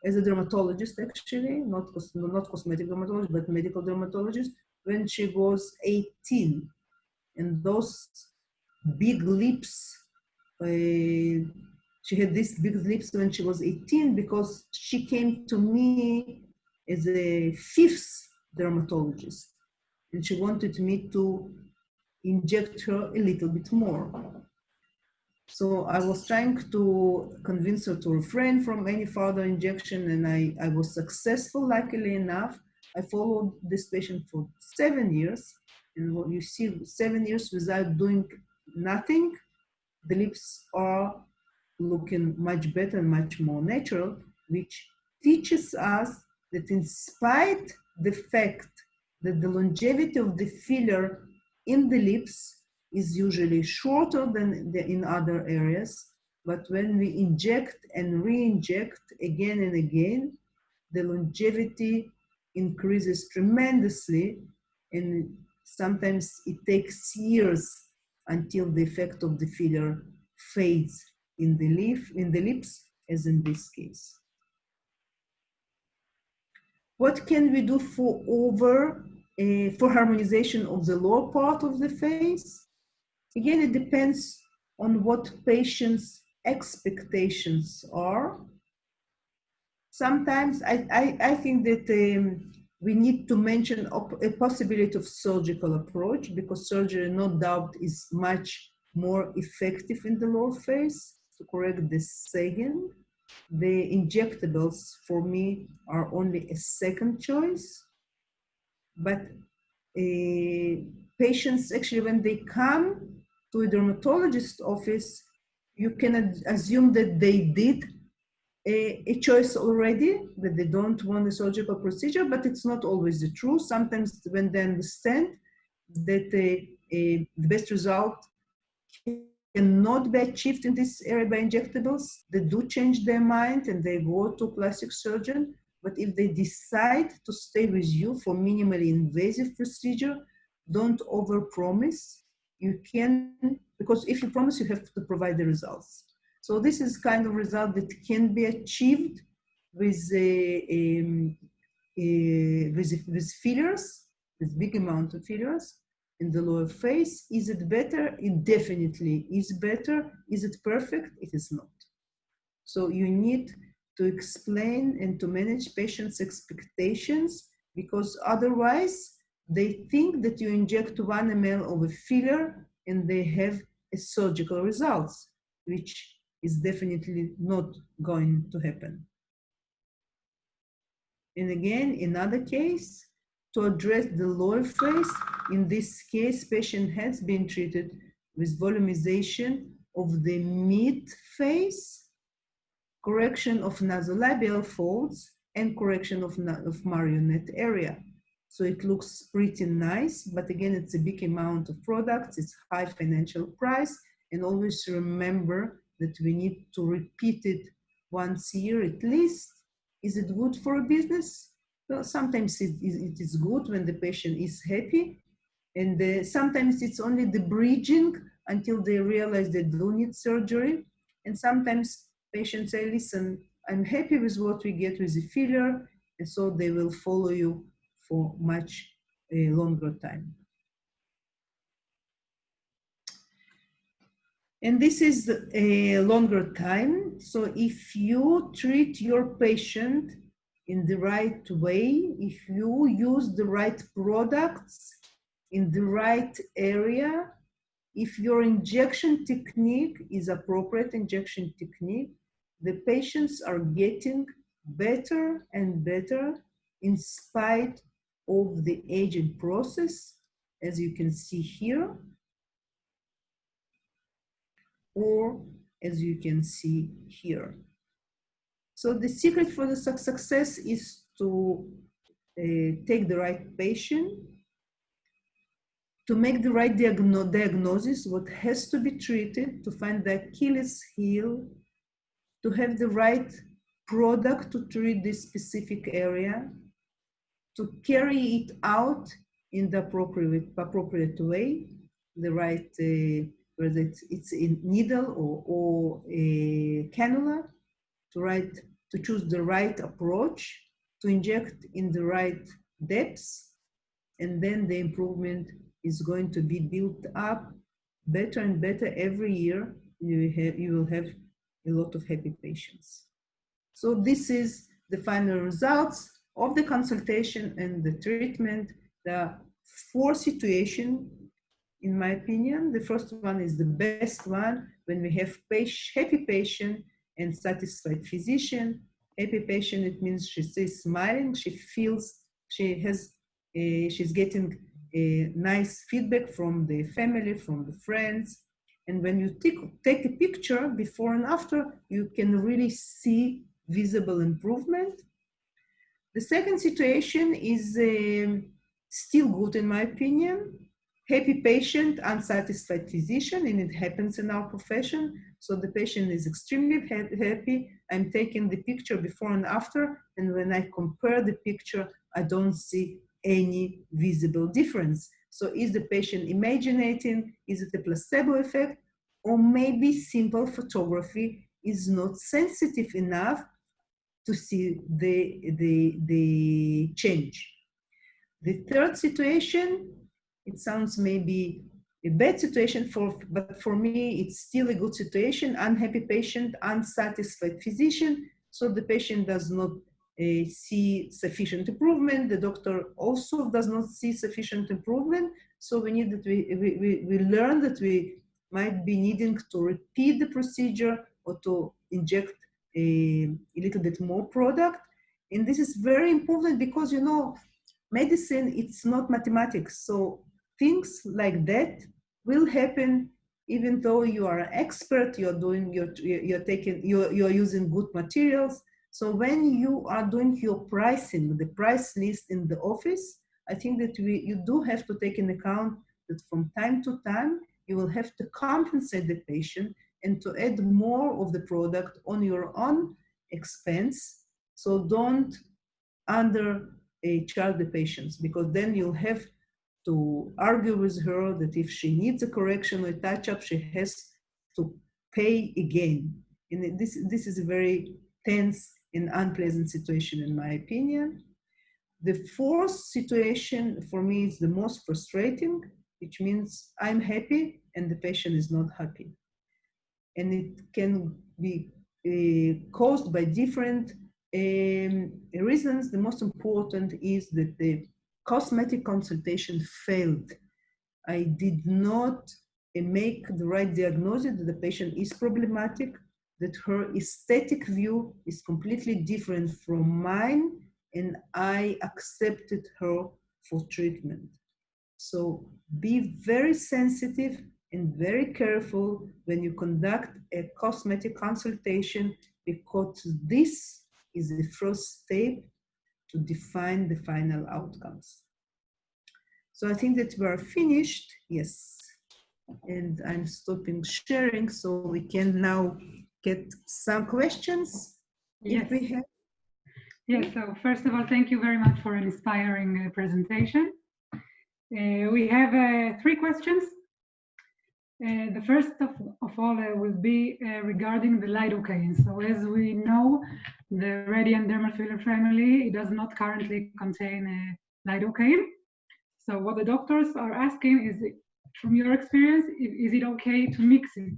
as a dermatologist, actually, not cosmetic dermatologist, but medical dermatologist, when she was 18. And those big lips, she had these big lips when she was 18 because she came to me as a fifth dermatologist. And she wanted me to inject her a little bit more. So I was trying to convince her to refrain from any further injection, and I was successful, luckily enough. I followed this patient for 7 years, and what you see, 7 years without doing nothing, the lips are looking much better and much more natural, which teaches us that in spite the fact that the longevity of the filler in the lips is usually shorter than in other areas. But when we inject and re-inject again and again, the longevity increases tremendously, and sometimes it takes years until the effect of the filler fades in the lips, as in this case. What can we do for harmonization of the lower part of the face? Again, it depends on what patient's expectations are. Sometimes I think that we need to mention a possibility of surgical approach, because surgery, no doubt, is much more effective in the lower face to correct the sagging. The injectables, for me, are only a second choice. But patients, actually, when they come to a dermatologist's office, you can assume that they did a choice already, that they don't want a surgical procedure, but it's not always the truth. Sometimes when they understand that the best result cannot be achieved in this area by injectables, they do change their mind and they go to plastic surgeon. But if they decide to stay with you for minimally invasive procedure, don't overpromise. You can, because if you promise, you have to provide the results. So this is kind of result that can be achieved with fillers, with big amount of fillers in the lower face. Is it better? It definitely is better. Is it perfect? It is not. So you need to explain and to manage patients' expectations, because otherwise they think that you inject 1 ml of a filler and they have a surgical results, which is definitely not going to happen. And again, another case, to address the lower face, in this case, patient has been treated with volumization of the mid face, correction of nasolabial folds, and correction of marionette area. So it looks pretty nice, but again, it's a big amount of products, it's high financial price, and always remember that we need to repeat it once a year at least. Is it good for a business? Well, sometimes it is good when the patient is happy, and sometimes it's only the bridging until they realize they do need surgery. And sometimes patients say, listen, I'm happy with what we get with the filler, and so they will follow you for much longer time. And this is a longer time. So if you treat your patient in the right way, if you use the right products in the right area, if your injection technique is appropriate injection technique, the patients are getting better and better in spite of the aging process, as you can see here, or as you can see here. So the secret for the success is to take the right patient, to make the right diagnosis, what has to be treated, to find the Achilles heel, to have the right product to treat this specific area, to carry it out in the appropriate way, the right, whether it's in needle or a cannula, to choose the right approach, to inject in the right depths, and then the improvement is going to be built up better and better every year. You will have a lot of happy patients. So this is the final results of the consultation and the treatment. There are 4 situations, in my opinion. The first one is the best one, when we have happy patient and satisfied physician. Happy patient, it means she stays smiling, she feels she's getting a nice feedback from the family, from the friends. And when you take a picture before and after, you can really see visible improvement. The second situation is still good in my opinion. Happy patient, unsatisfied physician, and it happens in our profession. So the patient is extremely happy. I'm taking the picture before and after, and when I compare the picture, I don't see any visible difference. So is the patient imaginating? Is it a placebo effect? Or maybe simple photography is not sensitive enough to see the change. The third situation, it sounds maybe a bad situation, but for me, it's still a good situation. Unhappy patient, unsatisfied physician. So the patient does not see sufficient improvement. The doctor also does not see sufficient improvement. So we need that we learn that we might be needing to repeat the procedure or to inject a little bit more product. And this is very important because, you know, medicine, it's not mathematics. So things like that will happen even though you are an expert, you're using good materials. So when you are doing your pricing, the price list in the office, I think that you do have to take into account that from time to time, you will have to compensate the patient and to add more of the product on your own expense. So don't charge the patients, because then you'll have to argue with her that if she needs a correction or a touch-up, she has to pay again. And this is a very tense and unpleasant situation, in my opinion. The fourth situation for me is the most frustrating, which means I'm happy and the patient is not happy. And it can be caused by different reasons. The most important is that the cosmetic consultation failed. I did not make the right diagnosis that the patient is problematic, that her aesthetic view is completely different from mine, and I accepted her for treatment. So be very sensitive and very careful when you conduct a cosmetic consultation, because this is the first step to define the final outcomes. So I think that we are finished, yes. And I'm stopping sharing so we can now get some questions if we have. Yes, so first of all, thank you very much for an inspiring presentation. We have 3 questions. The first of all will be regarding the lidocaine. So as we know, the RadiaNt dermal filler family, it does not currently contain lidocaine. So what the doctors are asking is, from your experience, is it okay to mix it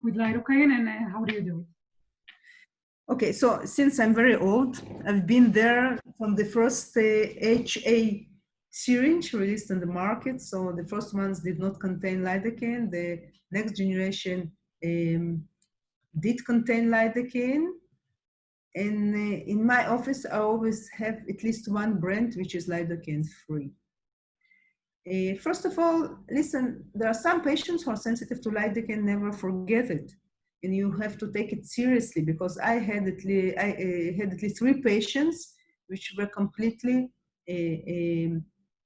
with lidocaine, and how do you do it? Okay, so since I'm very old, I've been there from the first HA syringe released on the market. So the first ones did not contain lidocaine. The next generation did contain lidocaine. And in my office, I always have at least one brand which is lidocaine free. First of all, listen, there are some patients who are sensitive to lidocaine, never forget it. And you have to take it seriously, because I had at least 3 patients which were completely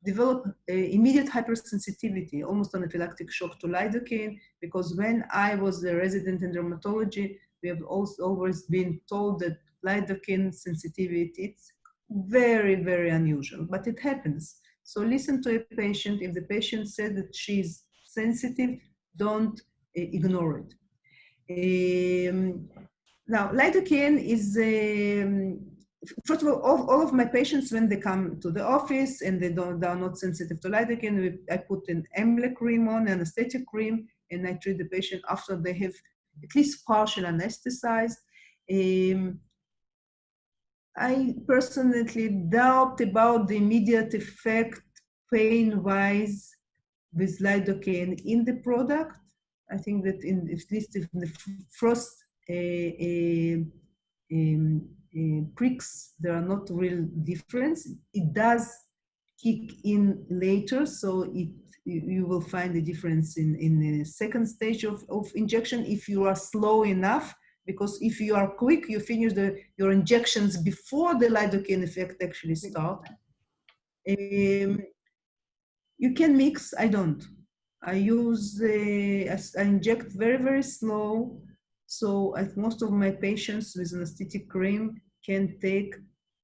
developed immediate hypersensitivity, almost anaphylactic shock to lidocaine, because when I was a resident in dermatology, we have also always been told that lidocaine sensitivity, it's very, very unusual, but it happens. So listen to a patient. If the patient says that she's sensitive, don't ignore it. Now, lidocaine is, first of all of my patients, when they come to the office and they are not sensitive to lidocaine, I put an Emle cream on, anesthetic cream, and I treat the patient after they have at least partial anesthetized. I personally doubt about the immediate effect pain-wise with lidocaine in the product. I think that at least in the first pricks, there are not real difference. It does kick in later, so you will find a difference in the second stage of injection if you are slow enough. Because if you are quick, you finish your injections before the lidocaine effect actually starts. You can mix, I don't. I use, I inject very, very slow. So most of my patients with anesthetic cream can take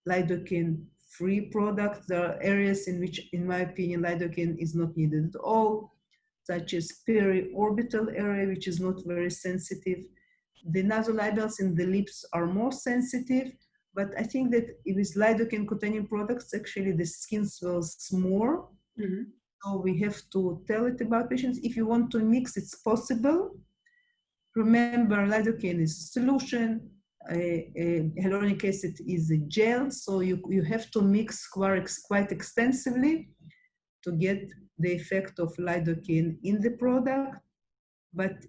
lidocaine-free product. There are areas in which, in my opinion, lidocaine is not needed at all, such as periorbital area, which is not very sensitive. The nasolabials in the lips are more sensitive, but I think that with lidocaine-containing products, actually the skin swells more. Mm-hmm. So we have to tell it about patients. If you want to mix, it's possible. Remember, lidocaine is a solution. Hyaluronic acid is a gel, so you have to mix quite extensively to get the effect of lidocaine in the product. But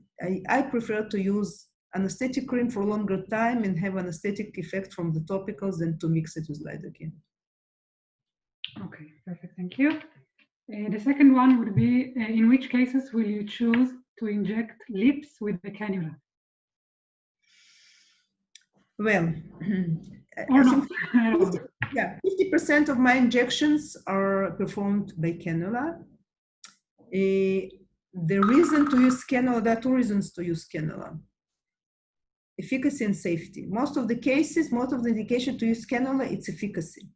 I prefer to use anesthetic cream for a longer time and have anesthetic effect from the topicals than to mix it with lidocaine. Okay, perfect, thank you. The second one would be, in which cases will you choose to inject lips with the cannula? Well, or not. 50% of my injections are performed by cannula. The reason to use cannula, there are two reasons to use cannula. Efficacy and safety. Most of the cases, most of the indication to use cannula, it's efficacy.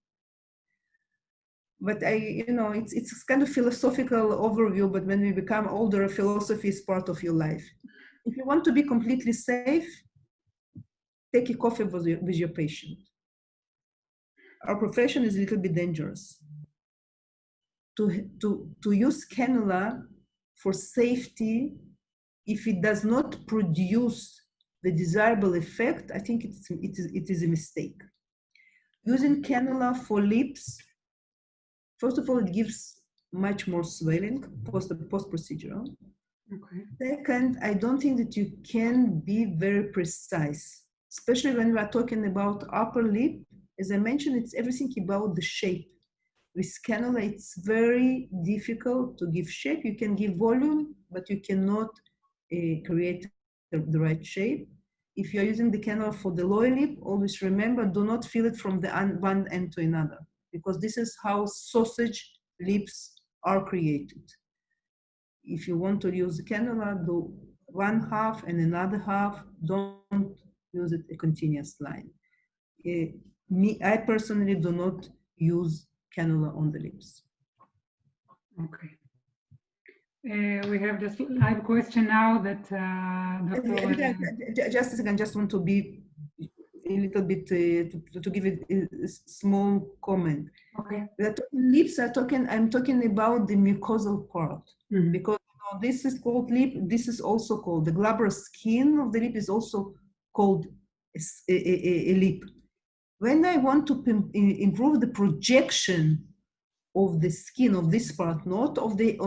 But it's kind of philosophical overview, but when we become older, philosophy is part of your life. If you want to be completely safe, take a coffee with your patient. Our profession is a little bit dangerous. To use cannula for safety, if it does not produce the desirable effect, I think it is a mistake. Using cannula for lips, first of all, it gives much more swelling post-procedural. Okay. Second, I don't think that you can be very precise, especially when we are talking about upper lip. As I mentioned, it's everything about the shape. With cannula, it's very difficult to give shape. You can give volume, but you cannot create the right shape. If you're using the cannula for the lower lip, always remember, do not fill it from the one end to another, because this is how sausage lips are created. If you want to use the cannula, do one half and another half. Don't use it a continuous line. I personally do not use cannula on the lips. Okay. We have just live question now that just a second, I just want to be a little bit to give it a small comment. Okay. Lips are talking. I'm talking about the mucosal part, because this is called lip. This is also called the glabrous skin of the lip is also called a lip. When I want to improve the projection of the skin of this part, not of the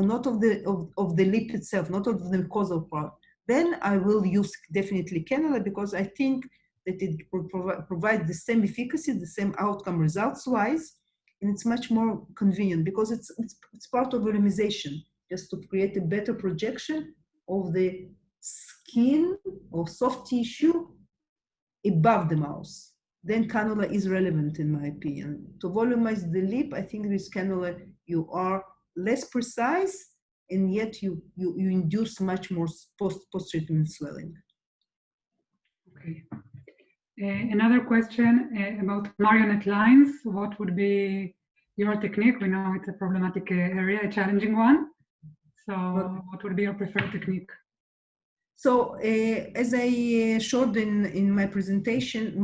lip itself, not of the mucosal part, then I will use definitely cannula, because I think that it will provide the same efficacy, the same outcome results-wise, and it's much more convenient because it's part of volumization, just to create a better projection of the skin or soft tissue above the mouth. Then cannula is relevant, in my opinion. To volumize the lip, I think with cannula you are less precise, and yet you induce much more post-treatment swelling. Okay. Another question about marionette lines. What would be your technique? We know it's a problematic area, a challenging one. So what would be your preferred technique? So as I showed in my presentation,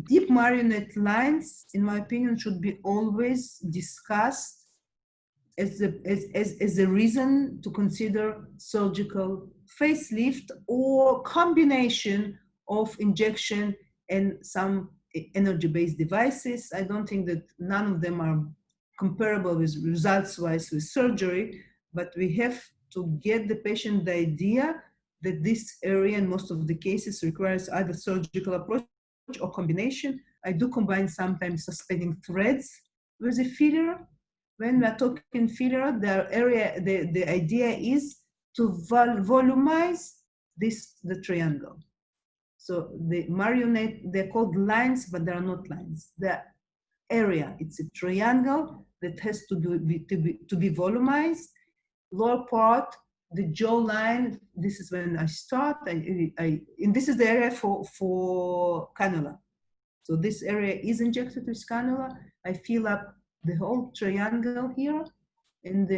deep marionette lines, in my opinion, should be always discussed as a reason to consider surgical facelift or combination of injection and some energy-based devices. I don't think that none of them are comparable with results-wise with surgery, but we have to get the patient the idea that this area in most of the cases requires either surgical approach or combination. I do combine sometimes suspending threads with a filler. When we're talking filler, the idea is to volumize the triangle. So the marionette, they're called lines, but they are not lines. The area, it's a triangle that has to be volumized. lower part, the jawline, this is when I start, and this is the area for cannula. So this area is injected with cannula. I fill up the whole triangle here, and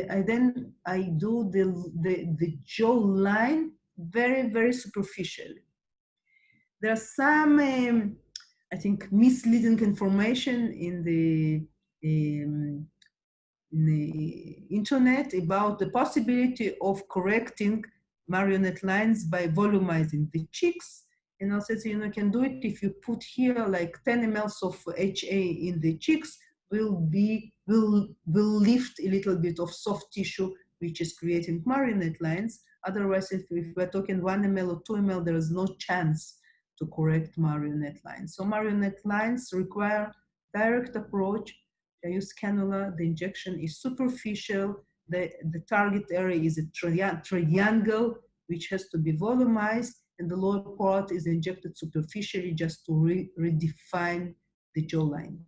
I do the jawline very, very superficially. There's some, I think, misleading information in the internet about the possibility of correcting marionette lines by volumizing the cheeks. And also, you can do it if you put here like 10 ml of HA in the cheeks, will lift a little bit of soft tissue, which is creating marionette lines. Otherwise, if we're talking 1 ml or 2 ml, there is no chance to correct marionette lines. So marionette lines require direct approach. I use cannula, the injection is superficial, the target area is a triangle, which has to be volumized, and the lower part is injected superficially just to redefine the jawline.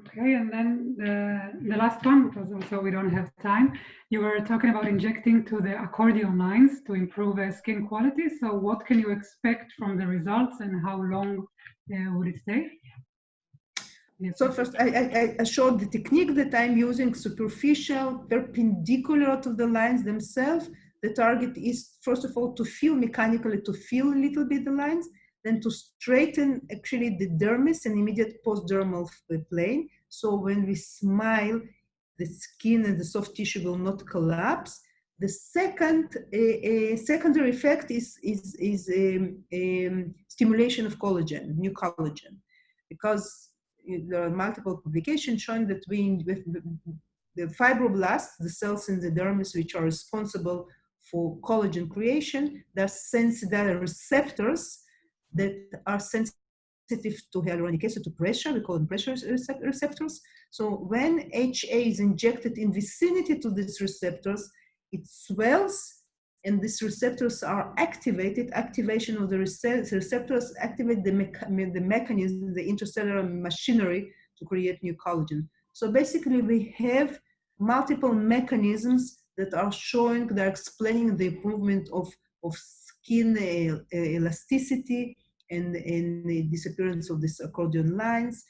Okay, and then the last one, because also we don't have time, you were talking about injecting to the accordion lines to improve skin quality. So what can you expect from the results and how long would it stay? So first, I showed the technique that I'm using, superficial, perpendicular to the lines themselves. The target is, first of all, to feel mechanically, to feel a little bit the lines, then to straighten actually the dermis and immediate post-dermal plane. So when we smile, the skin and the soft tissue will not collapse. The second secondary effect is stimulation of collagen, new collagen, because there are multiple publications showing that the fibroblasts, the cells in the dermis which are responsible for collagen creation, there are receptors that are sensitive to hyaluronic acid, to pressure. We call them pressure receptors. So when HA is injected in vicinity to these receptors, it swells, and these receptors are activated. Activation of the receptors activate the mechanism, the intercellular machinery to create new collagen. So basically, we have multiple mechanisms that are showing, they're explaining the improvement of skin elasticity and the disappearance of these accordion lines.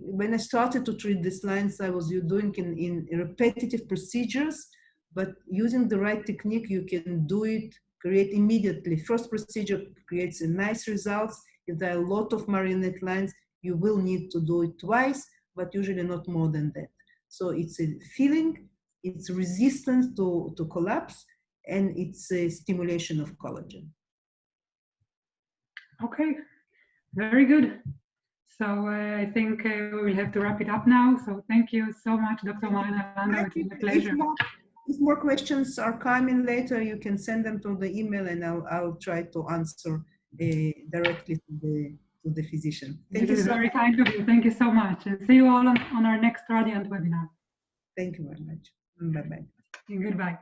When I started to treat these lines, I was doing in repetitive procedures, but using the right technique, you can do it, create immediately. First procedure creates a nice results. If there are a lot of marionette lines, you will need to do it twice, but usually not more than that. So it's a feeling, it's resistance to collapse, and it's a stimulation of collagen. Okay, very good. So I think we will have to wrap it up now. So thank you so much, Dr. Marina Landau. It was a pleasure. If more questions are coming later, you can send them to the email, and I'll try to answer directly to the physician. Thank you so much. Very kind of you. Thank you so much. And see you all on our next RadiaNt webinar. Thank you very much. Bye-bye. And goodbye.